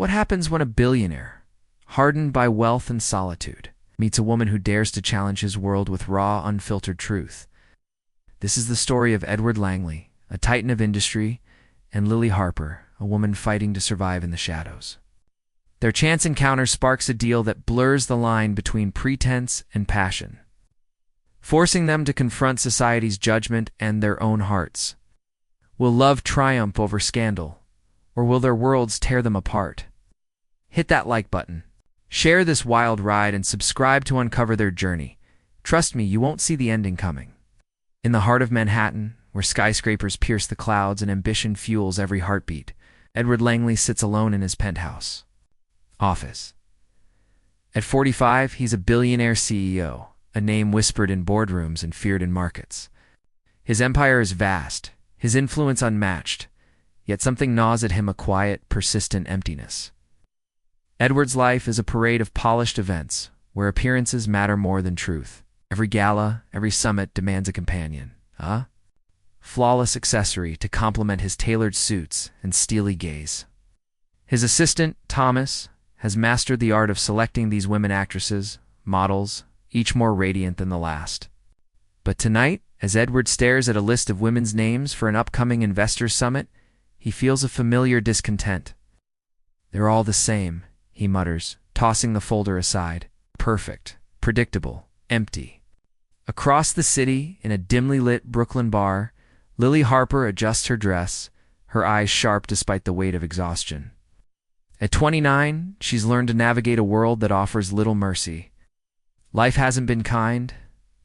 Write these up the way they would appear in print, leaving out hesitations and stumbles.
What happens when a billionaire, hardened by wealth and solitude, meets a woman who dares to challenge his world with raw, unfiltered truth? This is the story of Edward Langley, a titan of industry, and Lily Harper, a woman fighting to survive in the shadows. Their chance encounter sparks a deal that blurs the line between pretense and passion, forcing them to confront society's judgment and their own hearts. Will love triumph over scandal, or will their worlds tear them apart? Hit that like button, share this wild ride, and subscribe to uncover their journey. Trust me, you won't see the ending coming. In the heart of Manhattan, where skyscrapers pierce the clouds and ambition fuels every heartbeat, Edward Langley sits alone in his penthouse office. At 45, he's a billionaire CEO, a name whispered in boardrooms and feared in markets. His empire is vast, his influence unmatched, yet something gnaws at him, a quiet, persistent emptiness. Edward's life is a parade of polished events, where appearances matter more than truth. Every gala, every summit demands a companion, a flawless accessory to complement his tailored suits and steely gaze. His assistant, Thomas, has mastered the art of selecting these women actresses, models, each more radiant than the last. But tonight, as Edward stares at a list of women's names for an upcoming investors' summit, he feels a familiar discontent. "They're all the same," he mutters, tossing the folder aside. Perfect, predictable, empty. Across the city, in a dimly lit Brooklyn bar, Lily Harper adjusts her dress, her eyes sharp despite the weight of exhaustion. At 29, she's learned to navigate a world that offers little mercy. Life hasn't been kind,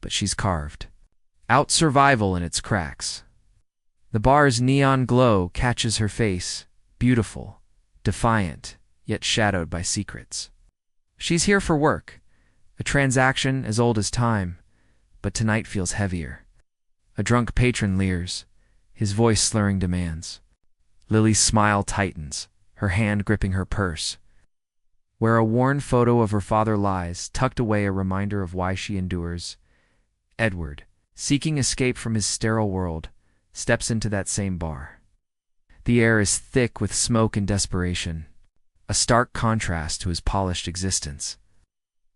but she's carved out survival in its cracks. The bar's neon glow catches her face, beautiful, defiant, yet shadowed by secrets. She's here for work, a transaction as old as time, but tonight feels heavier. A drunk patron leers, his voice slurring demands. Lily's smile tightens, her hand gripping her purse. Where a worn photo of her father lies, tucked away, a reminder of why she endures, Edward, seeking escape from his sterile world, steps into that same bar. The air is thick with smoke and desperation, a stark contrast to his polished existence.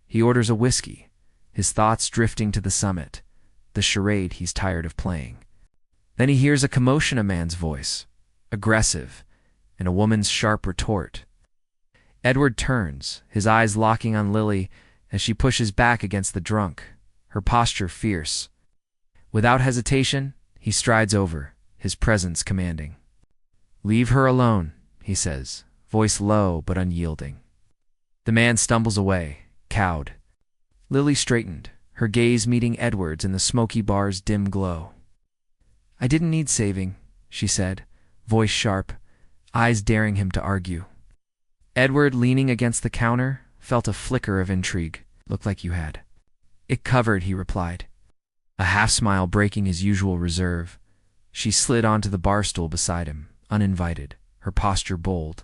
He orders a whiskey, his thoughts drifting to the summit, the charade he's tired of playing. Then he hears a commotion, a man's voice, aggressive, and a woman's sharp retort. Edward turns, his eyes locking on Lily as she pushes back against the drunk, her posture fierce. Without hesitation, he strides over, his presence commanding. "Leave her alone," he says, voice low but unyielding. The man stumbles away, cowed. Lily straightened, her gaze meeting Edward's in the smoky bar's dim glow. "I didn't need saving," she said, voice sharp, eyes daring him to argue. Edward, leaning against the counter, felt a flicker of intrigue. "Looked like you had it covered," he replied, a half-smile breaking his usual reserve. She slid onto the bar stool beside him, uninvited, her posture bold.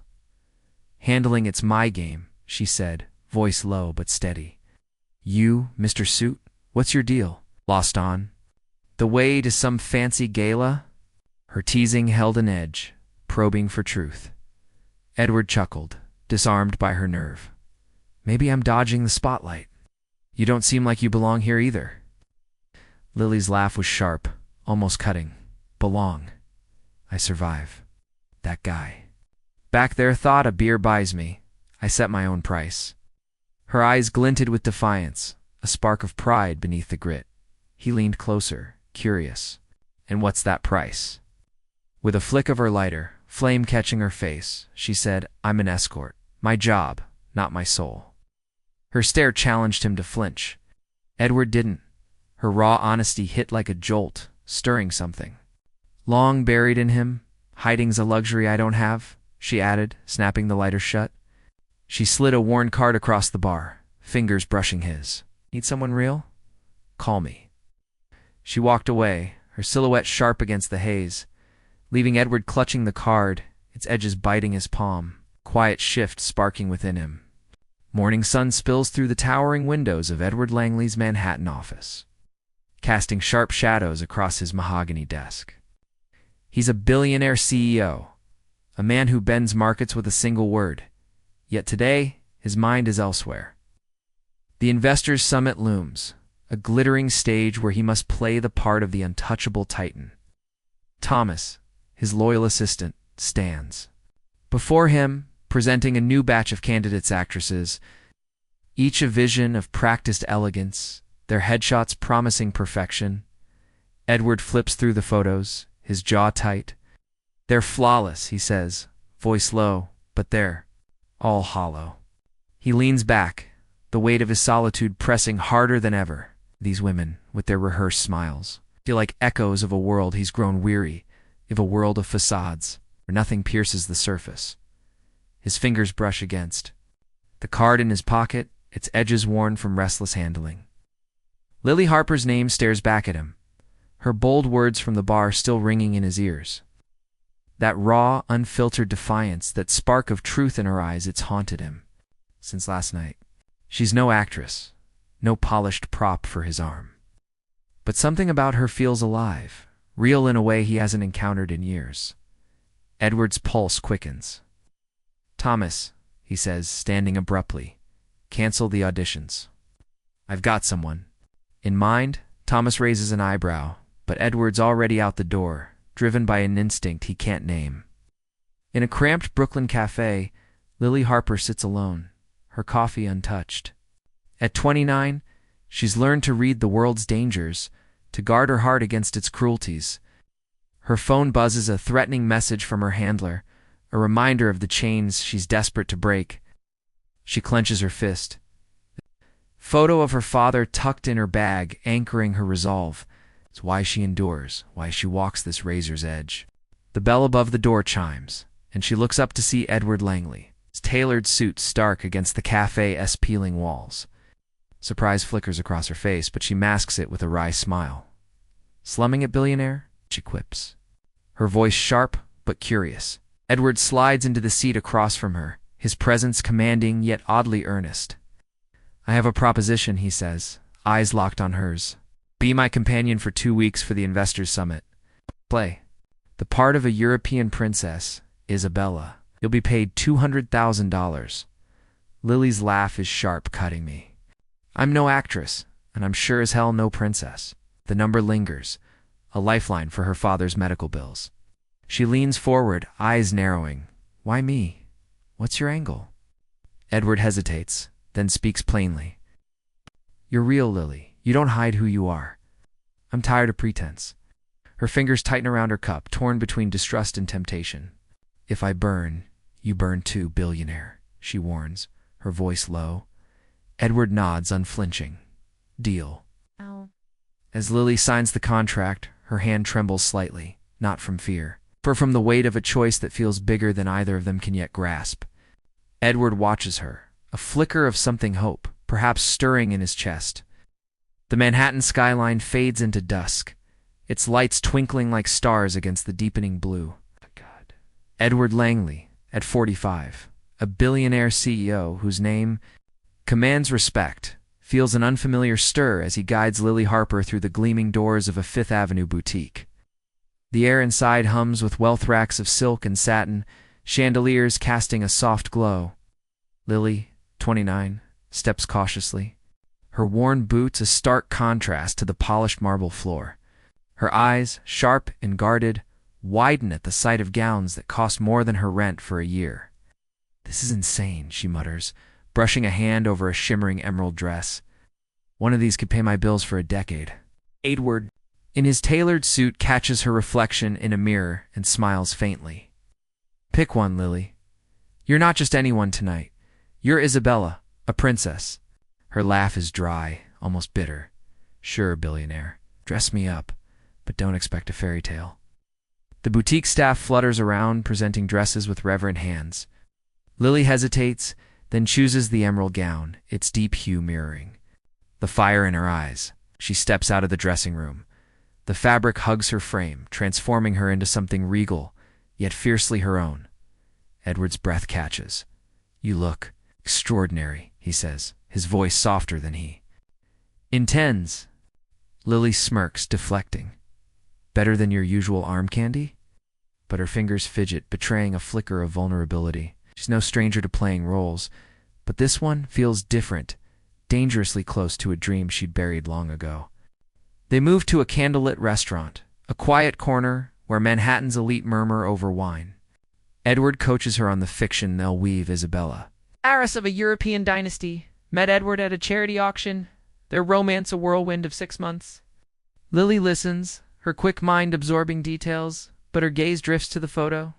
"Handling it's my game," she said, voice low but steady. "You, Mr. Suit, what's your deal? Lost on the way to some fancy gala?" Her teasing held an edge, probing for truth. Edward chuckled, disarmed by her nerve. "Maybe I'm dodging the spotlight. You don't seem like you belong here either." Lily's laugh was sharp, almost cutting. "Belong. I survive. That guy back there thought a beer buys me. I set my own price." Her eyes glinted with defiance, a spark of pride beneath the grit. He leaned closer, curious. "And what's that price?" With a flick of her lighter, flame catching her face, she said, "I'm an escort. My job, not my soul." Her stare challenged him to flinch. Edward didn't. Her raw honesty hit like a jolt, stirring something long buried in him. "Hiding's a luxury I don't have," she added, snapping the lighter shut. She slid a worn card across the bar, fingers brushing his. "Need someone real? Call me." She walked away, her silhouette sharp against the haze, leaving Edward clutching the card, its edges biting his palm, quiet shift sparking within him. Morning sun spills through the towering windows of Edward Langley's Manhattan office, casting sharp shadows across his mahogany desk. He's a billionaire CEO, a man who bends markets with a single word, Yet today, his mind is elsewhere. The Investors' Summit looms, a glittering stage where he must play the part of the untouchable titan. Thomas, his loyal assistant, stands. Before him, presenting a new batch of candidates actresses, each a vision of practiced elegance, their headshots promising perfection. Edward flips through the photos, his jaw tight. They're flawless, he says, voice low, but they're all hollow. He leans back, the weight of his solitude pressing harder than ever. These women, with their rehearsed smiles, feel like echoes of a world he's grown weary of, a world of facades, where nothing pierces the surface. His fingers brush against the card in his pocket, its edges worn from restless handling. Lily Harper's name stares back at him, her bold words from the bar still ringing in his ears. That raw, unfiltered defiance, that spark of truth in her eyes, it's haunted him since last night. She's no actress, no polished prop for his arm. But something about her feels alive, real in a way he hasn't encountered in years. Edward's pulse quickens. Thomas, he says, standing abruptly, cancel the auditions. I've got someone. In mind, Thomas raises an eyebrow, but Edward's already out the door, driven by an instinct he can't name. In a cramped Brooklyn cafe, Lily Harper sits alone, her coffee untouched. At 29, she's learned to read the world's dangers, to guard her heart against its cruelties. Her phone buzzes a threatening message from her handler, a reminder of the chains she's desperate to break. She clenches her fist. Photo of her father tucked in her bag, anchoring her resolve. It's why she endures, why she walks this razor's edge. The bell above the door chimes, and she looks up to see Edward Langley, his tailored suit stark against the cafe's peeling walls. Surprise flickers across her face, but she masks it with a wry smile. Slumming it, billionaire? She quips, her voice sharp but curious. Edward slides into the seat across from her, his presence commanding yet oddly earnest. I have a proposition, he says, eyes locked on hers. Be my companion for 2 weeks for the Investors' Summit. Play the part of a European princess, Isabella. You'll be paid $200,000. Lily's laugh is sharp, cutting me. I'm no actress, and I'm sure as hell no princess. The number lingers, a lifeline for her father's medical bills. She leans forward, eyes narrowing. Why me? What's your angle? Edward hesitates, then speaks plainly. You're real, Lily. You don't hide who you are. I'm tired of pretense. Her fingers tighten around her cup, torn between distrust and temptation. If I burn, you burn too, billionaire, she warns, her voice low. Edward nods, unflinching. Deal. Ow. As Lily signs the contract, her hand trembles slightly, not from fear, but from the weight of a choice that feels bigger than either of them can yet grasp. Edward watches her, a flicker of something hope, perhaps stirring in his chest. The Manhattan skyline fades into dusk, its lights twinkling like stars against the deepening blue. God. Edward Langley, at 45, a billionaire CEO whose name commands respect, feels an unfamiliar stir as he guides Lily Harper through the gleaming doors of a Fifth Avenue boutique. The air inside hums with wealth racks of silk and satin, chandeliers casting a soft glow. Lily, 29, steps cautiously, her worn boots a stark contrast to the polished marble floor. Her eyes, sharp and guarded, widen at the sight of gowns that cost more than her rent for a year. This is insane, she mutters, brushing a hand over a shimmering emerald dress. One of these could pay my bills for a decade. Edward, in his tailored suit, catches her reflection in a mirror and smiles faintly. Pick one, Lily. You're not just anyone tonight. You're Isabella, a princess. Her laugh is dry, almost bitter. Sure, billionaire. Dress me up, but don't expect a fairy tale. The boutique staff flutters around, presenting dresses with reverent hands. Lily hesitates, then chooses the emerald gown, its deep hue mirroring the fire in her eyes. She steps out of the dressing room. The fabric hugs her frame, transforming her into something regal, yet fiercely her own. Edward's breath catches. You look extraordinary, he says, his voice softer than he intends. Lily smirks, deflecting. Better than your usual arm candy? But her fingers fidget, betraying a flicker of vulnerability. She's no stranger to playing roles, but this one feels different, dangerously close to a dream she'd buried long ago. They move to a candlelit restaurant, a quiet corner where Manhattan's elite murmur over wine. Edward coaches her on the fiction they'll weave Isabella. Heiress of a European dynasty, met Edward at a charity auction, their romance a whirlwind of 6 months. Lily listens, her quick mind absorbing details, but her gaze drifts to the photo.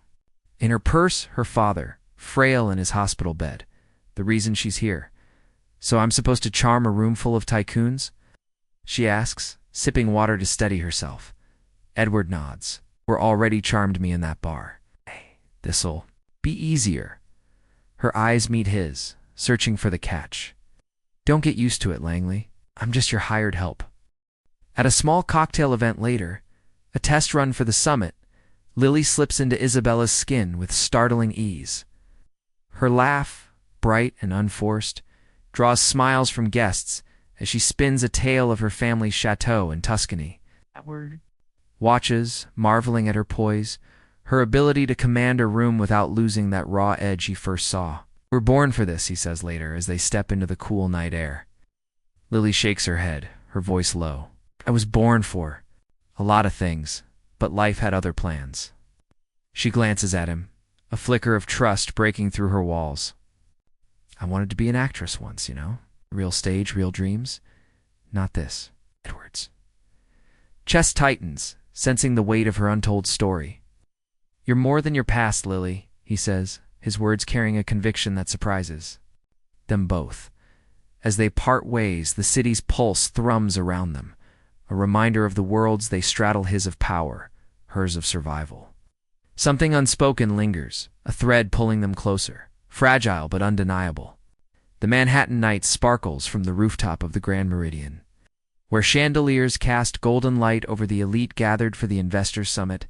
In her purse, her father, frail in his hospital bed. The reason she's here. So I'm supposed to charm a room full of tycoons? She asks, sipping water to steady herself. Edward nods. Were already charmed me in that bar. Hey, this'll be easier. Her eyes meet his, searching for the catch. Don't get used to it, Langley. I'm just your hired help. At a small cocktail event later, a test run for the summit, Lily slips into Isabella's skin with startling ease. Her laugh, bright and unforced, draws smiles from guests as she spins a tale of her family's chateau in Tuscany. Edward watches, marveling at her poise, her ability to command a room without losing that raw edge he first saw. We're born for this, he says later as they step into the cool night air. Lily shakes her head, her voice low. I was born for a lot of things, but life had other plans. She glances at him, a flicker of trust breaking through her walls. I wanted to be an actress once, you know? Real stage, real dreams. Not this. Edwards. Chest tightens, sensing the weight of her untold story. You're more than your past, Lily, he says, his words carrying a conviction that surprises them both. As they part ways, the city's pulse thrums around them, a reminder of the worlds they straddle, his of power, hers of survival. Something unspoken lingers, a thread pulling them closer, fragile but undeniable. The Manhattan night sparkles from the rooftop of the Grand Meridian, where chandeliers cast golden light over the elite gathered for the Investors' Summit.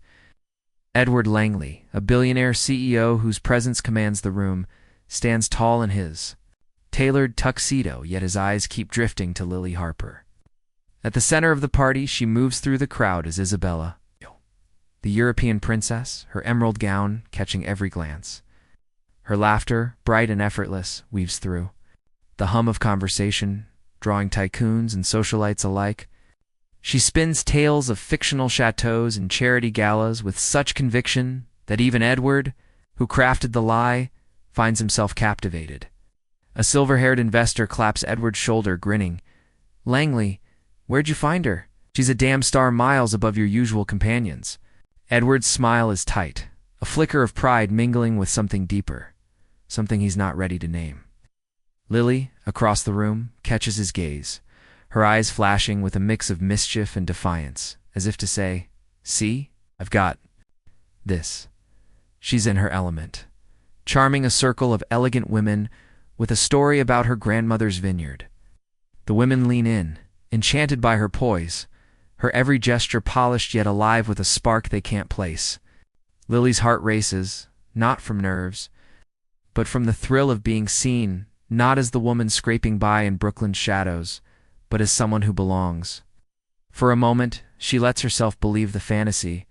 Edward Langley, a billionaire CEO whose presence commands the room, stands tall in his tailored tuxedo, yet his eyes keep drifting to Lily Harper. At the center of the party, she moves through the crowd as Isabella, the European princess, her emerald gown catching every glance. Her laughter, bright and effortless, weaves through the hum of conversation, drawing tycoons and socialites alike. She spins tales of fictional chateaux and charity galas with such conviction that even Edward, who crafted the lie, finds himself captivated. A silver-haired investor claps Edward's shoulder, grinning. Langley, where'd you find her? She's a damn star miles above your usual companions. Edward's smile is tight, a flicker of pride mingling with something deeper, something he's not ready to name. Lily, across the room, catches his gaze, her eyes flashing with a mix of mischief and defiance, as if to say, see, I've got this. She's in her element, charming a circle of elegant women with a story about her grandmother's vineyard. The women lean in, enchanted by her poise, her every gesture polished yet alive with a spark they can't place. Lily's heart races, not from nerves, but from the thrill of being seen, not as the woman scraping by in Brooklyn's shadows, but as someone who belongs. For a moment, she lets herself believe the fantasy,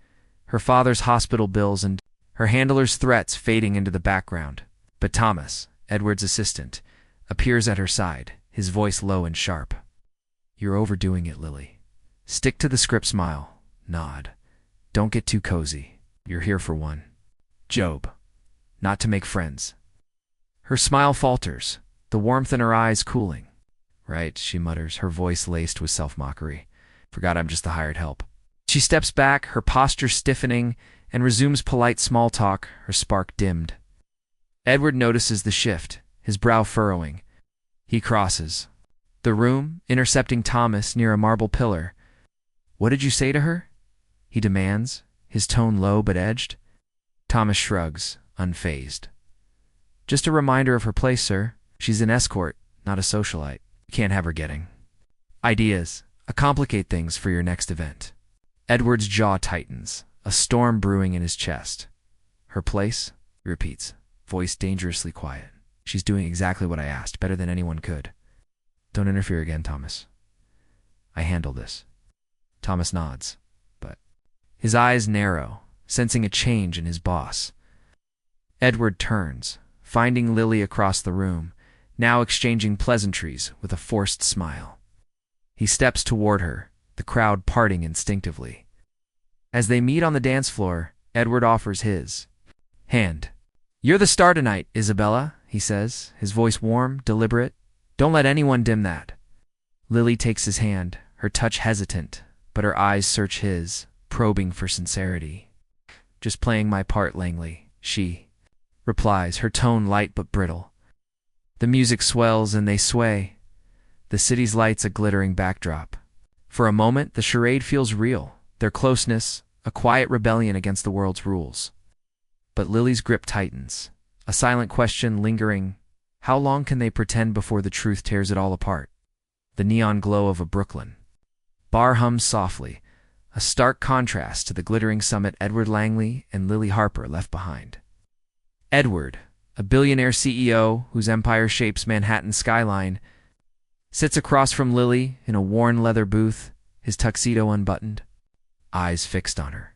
her father's hospital bills and her handler's threats fading into the background. But Thomas, Edward's assistant, appears at her side, his voice low and sharp. You're overdoing it, Lily. Stick to the script, smile, nod. Don't get too cozy. You're here for one. Job. Not to make friends. Her smile falters, the warmth in her eyes cooling. Right, she mutters, her voice laced with self-mockery. Forgot I'm just the hired help. She steps back, her posture stiffening, and resumes polite small talk, her spark dimmed. Edward notices the shift, his brow furrowing. He crosses the room, intercepting Thomas near a marble pillar. What did you say to her? He demands, his tone low but edged. Thomas shrugs, unfazed. Just a reminder of her place, sir. She's an escort, not a socialite. You can't have her getting ideas. Complicate things for your next event. Edward's jaw tightens, a storm brewing in his chest. Her place? He repeats, voice dangerously quiet. She's doing exactly what I asked, better than anyone could. Don't interfere again, Thomas. I handle this. Thomas nods, but his eyes narrow, sensing a change in his boss. Edward turns, finding Lily across the room, now exchanging pleasantries with a forced smile. He steps toward her, the crowd parting instinctively. As they meet on the dance floor, Edward offers his hand. "You're the star tonight, Isabella," he says, his voice warm, deliberate. "Don't let anyone dim that." Lily takes his hand, her touch hesitant, but her eyes search his, probing for sincerity. "Just playing my part, Langley," she replies, her tone light but brittle. The music swells and they sway, the city's lights a glittering backdrop. For a moment, the charade feels real, their closeness, a quiet rebellion against the world's rules. But Lily's grip tightens, a silent question lingering. How long can they pretend before the truth tears it all apart? The neon glow of a Brooklyn bar hums softly, a stark contrast to the glittering summit Edward Langley and Lily Harper left behind. Edward, a billionaire CEO whose empire shapes Manhattan's skyline, sits across from Lily in a worn leather booth, his tuxedo unbuttoned, eyes fixed on her.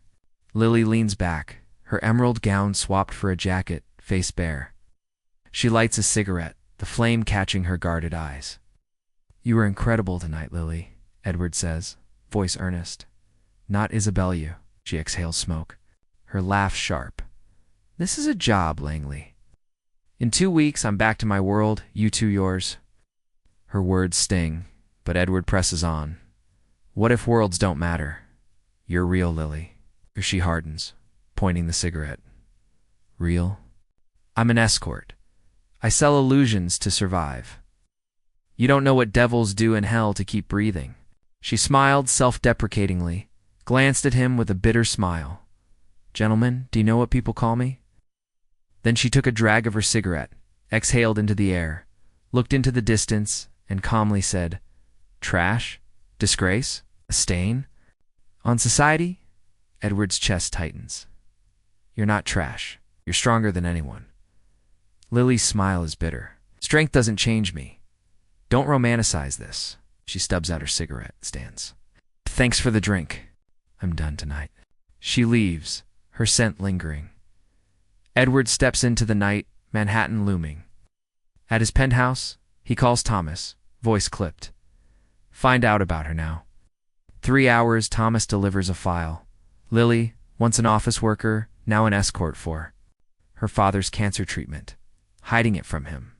Lily leans back, her emerald gown swapped for a jacket, face bare. She lights a cigarette, the flame catching her guarded eyes. "You were incredible tonight, Lily," Edward says, voice earnest. "Not Isabella," she exhales smoke, her laugh sharp. "This is a job, Langley. In 2 weeks, I'm back to my world, you two yours." Her words sting, but Edward presses on. "What if worlds don't matter? You're real, Lily." She hardens, pointing the cigarette. "Real? I'm an escort. I sell illusions to survive. You don't know what devils do in hell to keep breathing." She smiled self-deprecatingly, glanced at him with a bitter smile. "Gentlemen, do you know what people call me?" Then she took a drag of her cigarette, exhaled into the air, looked into the distance, and calmly said, "Trash? Disgrace? A stain? On society?" Edward's chest tightens. "You're not trash. You're stronger than anyone." Lily's smile is bitter. "Strength doesn't change me. Don't romanticize this." She stubs out her cigarette, stands. "Thanks for the drink. I'm done tonight." She leaves, her scent lingering. Edward steps into the night, Manhattan looming. At his penthouse, he calls Thomas, voice clipped. "Find out about her now." 3 hours, Thomas delivers a file. Lily, once an office worker, now an escort for her father's cancer treatment, hiding it from him.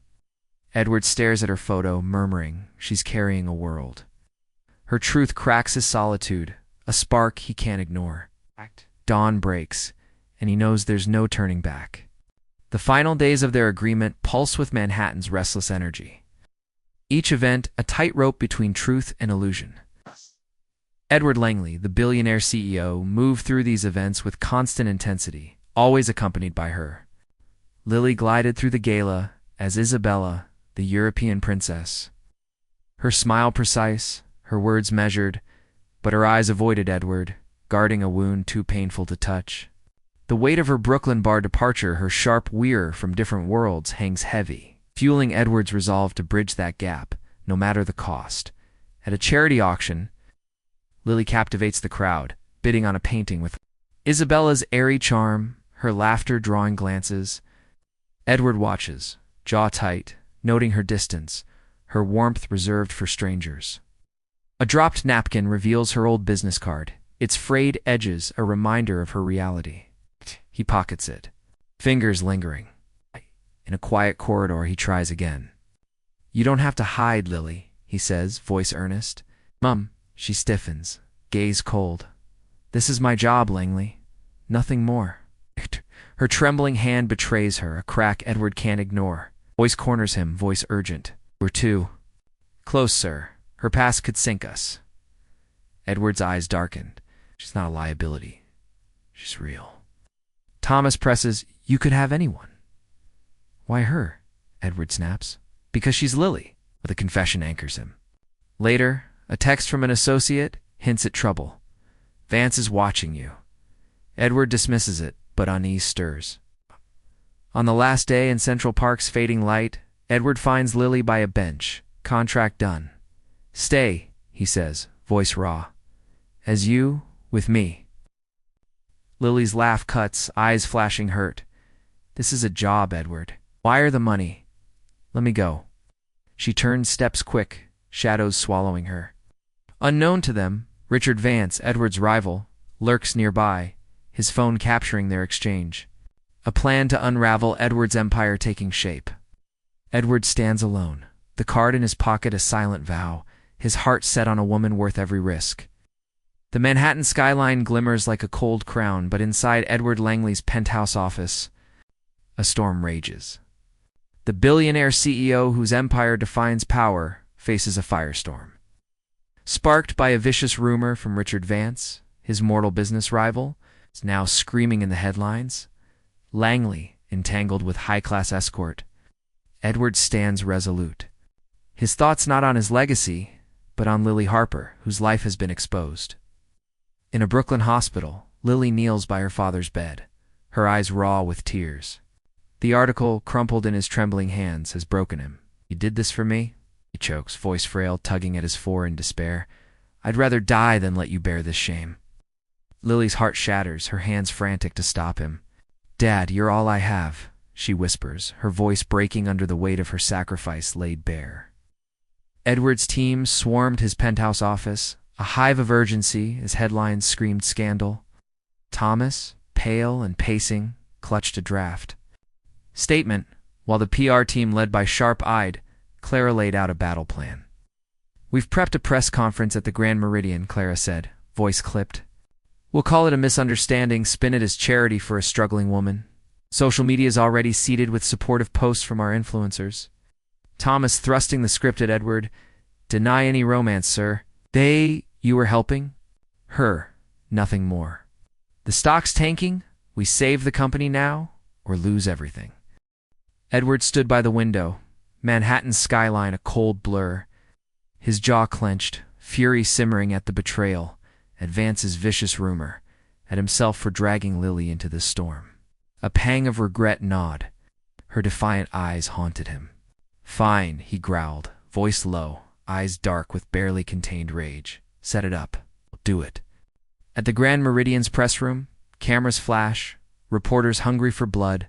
Edward stares at her photo, murmuring, she's carrying a world. Her truth cracks his solitude, a spark he can't ignore. Dawn breaks, and he knows there's no turning back. The final days of their agreement pulse with Manhattan's restless energy. Each event, a tightrope between truth and illusion. Edward Langley, the billionaire CEO, moved through these events with constant intensity, always accompanied by her. Lily glided through the gala as Isabella, the European princess. Her smile precise, her words measured, but her eyes avoided Edward, guarding a wound too painful to touch. The weight of her Brooklyn bar departure, her sharp weir from different worlds, hangs heavy, fueling Edward's resolve to bridge that gap, no matter the cost. At a charity auction, Lily captivates the crowd, bidding on a painting with Isabella's airy charm, her laughter drawing glances. Edward watches, jaw tight, noting her distance, her warmth reserved for strangers. A dropped napkin reveals her old business card, its frayed edges a reminder of her reality. He pockets it, fingers lingering. In a quiet corridor, he tries again. "You don't have to hide, Lily," he says, voice earnest. "Mum," she stiffens, gaze cold. "This is my job, Langley. Nothing more." Her trembling hand betrays her, a crack Edward can't ignore. Voice corners him, voice urgent. "We're too close, sir. Her past could sink us." Edward's eyes darkened. "She's not a liability. She's real." Thomas presses, "You could have anyone." "Why her?" Edward snaps. "Because she's Lily." But the confession anchors him. Later, a text from an associate hints at trouble. "Vance is watching you." Edward dismisses it, but unease stirs. On the last day in Central Park's fading light, Edward finds Lily by a bench, contract done. "Stay," he says, voice raw. "As you, with me." Lily's laugh cuts, eyes flashing hurt. "This is a job, Edward. Wire the money. Let me go. She turned steps quick, shadows swallowing her. Unknown to them, Richard Vance, Edward's rival, lurks nearby, his phone capturing their exchange. A plan to unravel Edward's empire taking shape. Edward stands alone, the card in his pocket a silent vow, his heart set on a woman worth every risk. The Manhattan skyline glimmers like a cold crown, but inside Edward Langley's penthouse office, a storm rages. The billionaire CEO whose empire defines power faces a firestorm. Sparked by a vicious rumor from Richard Vance, his mortal business rival, is now screaming in the headlines. Langley, entangled with high-class Escort. Edward stands resolute. His thoughts not on his legacy, but on Lily Harper, whose life has been exposed. In a Brooklyn hospital, Lily kneels by her father's bed, her eyes raw with tears. The article, crumpled in his trembling hands, has broken him. "You did this for me?" He chokes, voice frail, tugging at his fore in despair. "I'd rather die than let you bear this shame." Lily's heart shatters, her hands frantic to stop him. "Dad, you're all I have," she whispers, her voice breaking under the weight of her sacrifice laid bare. Edward's team swarmed his penthouse office, a hive of urgency as headlines screamed scandal. Thomas, pale and pacing, clutched a draft. Statement, while the PR team led by sharp-eyed, Clara laid out a battle plan. "We've prepped a press conference at the Grand Meridian," Clara said, voice clipped. "We'll call it a misunderstanding, spin it as charity for a struggling woman. Social media is already seeded with supportive posts from our influencers." Thomas thrusting the script at Edward. "Deny any romance, sir. You were helping? Her, nothing more. The stock's tanking? We save the company now, or lose everything." Edward stood by the window, Manhattan's skyline a cold blur. His jaw clenched, fury simmering at the betrayal, at Vance's vicious rumor, at himself for dragging Lily into this storm. A pang of regret gnawed. Her defiant eyes haunted him. "Fine," he growled, voice low, eyes dark with barely contained rage. "Set it up. Do it." At the Grand Meridian's press room, cameras flash, reporters hungry for blood.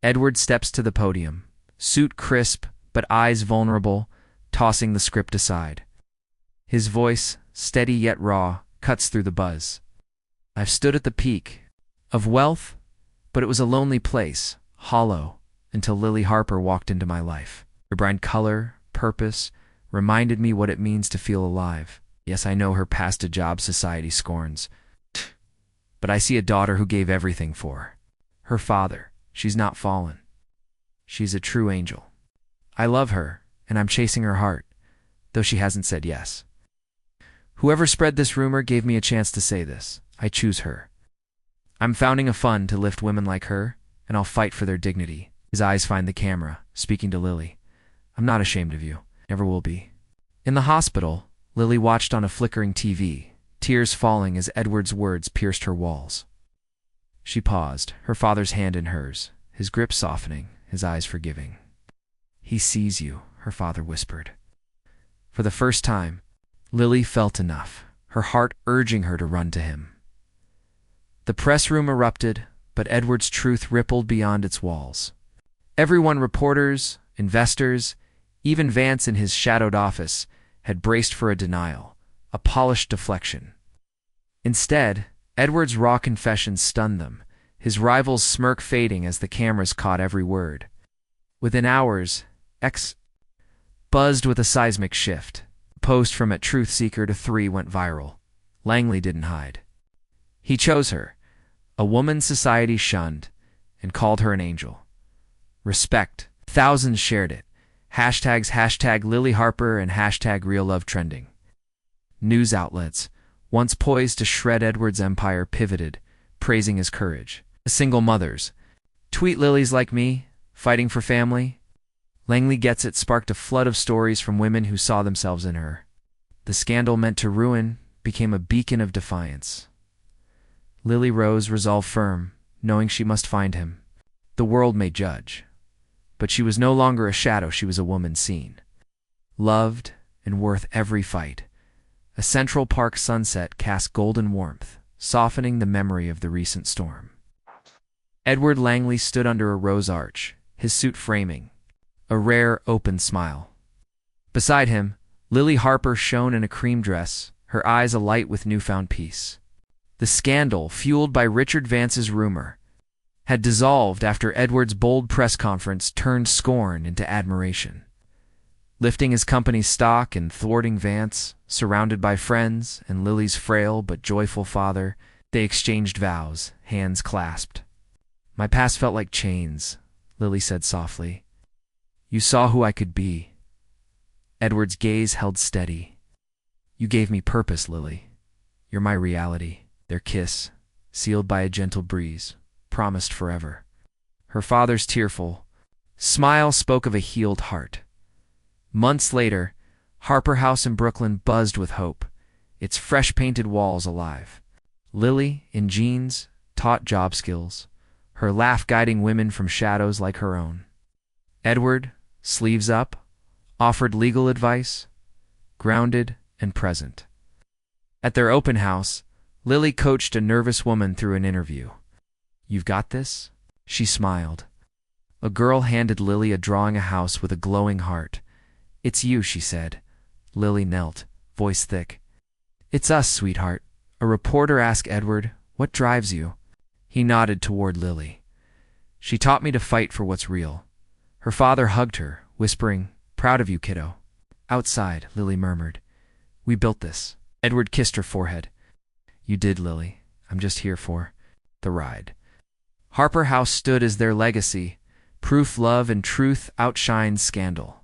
Edward steps to the podium, suit crisp but eyes vulnerable, tossing the script aside. His voice, steady yet raw, cuts through the buzz. "I've stood at the peak of wealth, but it was a lonely place, hollow, until Lily Harper walked into my life. Her bright color, purpose, reminded me what it means to feel alive. Yes, I know her past a job society scorns, but I see a daughter who gave everything for her father. She's not fallen. She's a true angel. I love her, and I'm chasing her heart, though she hasn't said yes. Whoever spread this rumor gave me a chance to say this. I choose her. I'm founding a fund to lift women like her, and I'll fight for their dignity." His eyes find the camera, speaking to Lily. "I'm not ashamed of you. Never will be." In the hospital, Lily watched on a flickering TV, tears falling as Edward's words pierced her walls. She paused, her father's hand in hers, his grip softening, his eyes forgiving. "He sees you," her father whispered. For the first time, Lily felt enough, her heart urging her to run to him. The press room erupted, but Edward's truth rippled beyond its walls. Everyone, reporters, investors, even Vance in his shadowed office, had braced for a denial, a polished deflection. Instead, Edward's raw confession stunned them, his rival's smirk fading as the cameras caught every word. Within hours, X buzzed with a seismic shift. A post from @TruthSeeker to 3 went viral. Langley didn't hide. He chose her, a woman society shunned, and called her an angel. Respect. Thousands shared it. Hashtag Lily Harper and hashtag Real Love trending. News outlets, once poised to shred Edward's empire, pivoted, praising his courage. Single mothers. "Tweet Lilies like me, fighting for family." Langley Gets It sparked a flood of stories from women who saw themselves in her. The scandal meant to ruin became a beacon of defiance. Lily rose, resolve firm, knowing she must find him. The world may judge, but she was no longer a shadow, she was a woman seen, loved, and worth every fight. A Central Park sunset cast golden warmth, softening the memory of the recent storm. Edward Langley stood under a rose arch, his suit framing a rare, open smile. Beside him, Lily Harper shone in a cream dress, her eyes alight with newfound peace. The scandal, fueled by Richard Vance's rumor, had dissolved after Edward's bold press conference turned scorn into admiration. Lifting his company's stock and thwarting Vance, surrounded by friends and Lily's frail but joyful father, they exchanged vows, hands clasped. "My past felt like chains," Lily said softly. "You saw who I could be." Edward's gaze held steady. "You gave me purpose, Lily. You're my reality." Their kiss, sealed by a gentle breeze, promised forever. Her father's tearful smile spoke of a healed heart. Months later, Harper House in Brooklyn buzzed with hope, its fresh-painted walls alive. Lily, in jeans, taught job skills, her laugh guiding women from shadows like her own. Edward, sleeves up, offered legal advice, grounded and present. At their open house, Lily coached a nervous woman through an interview. "You've got this?" She smiled. A girl handed Lily a drawing of a house with a glowing heart. "It's you," she said. Lily knelt, voice thick. "It's us, sweetheart." A reporter asked Edward, "What drives you?" He nodded toward Lily. "She taught me to fight for what's real." Her father hugged her, whispering, "Proud of you, kiddo." Outside, Lily murmured, "We built this." Edward kissed her forehead. "You did, Lily. I'm just here for the ride." Harper House stood as their legacy, proof love and truth outshined scandal.